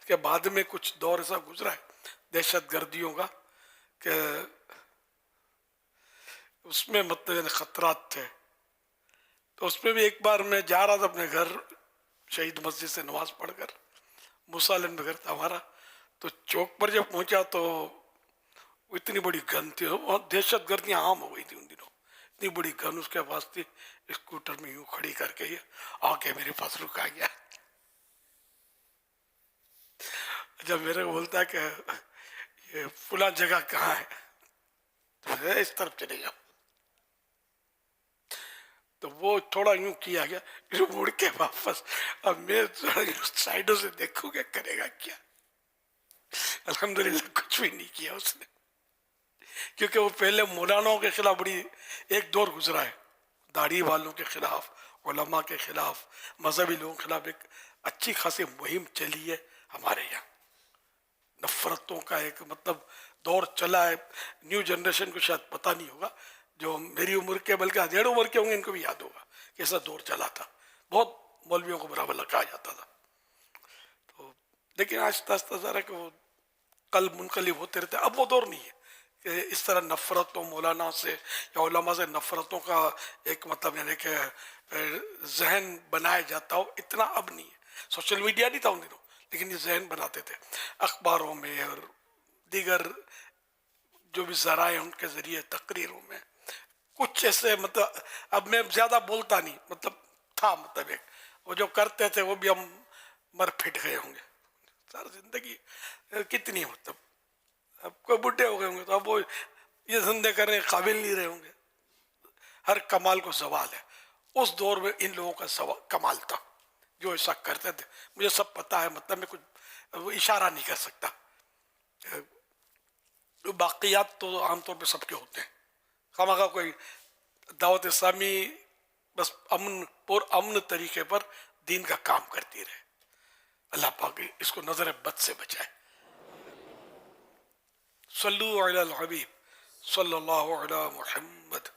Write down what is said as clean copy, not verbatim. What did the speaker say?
کے بعد میں کچھ دور ایسا گزرا ہے دہشت گردیوں کا کہ اس میں مطلب خطرات تھے. تو اس میں بھی ایک بار میں جا رہا تھا اپنے گھر شہید مسجد سے نماز پڑھ کر، مسالم میں گھر تھا ہمارا. تو چوک پر جب پہنچا تو اتنی بڑی گن تھی، وہاں دہشت گردیاں عام ہو گئی تھی ان دنوں. اتنی بڑی گن اس کے پاس تھی، اسکوٹر میں یوں کھڑی کر کے آ کے میرے پاس رکا گیا. جب میرے کو بولتا ہے کہ یہ فلاں جگہ کہاں ہے تو میں اس طرف چلے جاؤ. تو وہ تھوڑا یوں کیا گیا، پھر مڑ کے واپس. اب میں سائڈوں سے دیکھوں گا کرے گا کیا. الحمدللہ کچھ بھی نہیں کیا اس نے، کیونکہ وہ پہلے مولاناؤں کے خلاف بڑی ایک دور گزرا ہے، داڑھی والوں کے خلاف، علماء کے خلاف، مذہبی لوگوں کے خلاف ایک اچھی خاصی مہم چلی ہے ہمارے یہاں. نفرتوں کا ایک مطلب دور چلا ہے. نیو جنریشن کو شاید پتہ نہیں ہوگا، جو میری عمر کے بلکہ ادھیڑ عمر کے ہوں گے ان کو بھی یاد ہوگا کہ ایسا دور چلا تھا. بہت مولویوں کو برا بھلا کہا جاتا تھا. تو لیکن آہستہ آہستہ ذرا کہ وہ قلب منقلب ہوتے رہتے. اب وہ دور نہیں ہے کہ اس طرح نفرتوں مولانا سے یا علماء سے نفرتوں کا ایک مطلب یعنی کہ ذہن بنایا جاتا ہو، اتنا اب نہیں ہے. سوشل میڈیا نہیں تھا ان دنوں، لیکن یہ ذہن بناتے تھے اخباروں میں اور دیگر جو بھی ذرائع ان کے ذریعے، تقریروں میں کچھ ایسے. مطلب اب میں زیادہ بولتا نہیں، مطلب تھا مطلب ایک وہ جو کرتے تھے وہ بھی ہم مر پھٹ گئے ہوں گے. ساری زندگی کتنی مطلب اب کوئی بڈھے ہو گئے ہوں گے تو اب وہ یہ دھندے کرنے کے قابل نہیں رہے ہوں گے. ہر کمال کو زوال ہے. اس دور میں ان لوگوں کا کمال تھا جو ایسا کرتے تھے. مجھے سب پتا ہے، مطلب میں کچھ وہ اشارہ نہیں کر سکتا. باقیات تو عام طور پہ سب کے ہوتے ہیں. خواہ کوئی دعوت اسلامی بس پر امن طریقے پر دین کا کام کرتی رہے. اللہ پاک اس کو نظر بد سے بچائے. صلو علی الحبیب صلی اللہ علی محمد.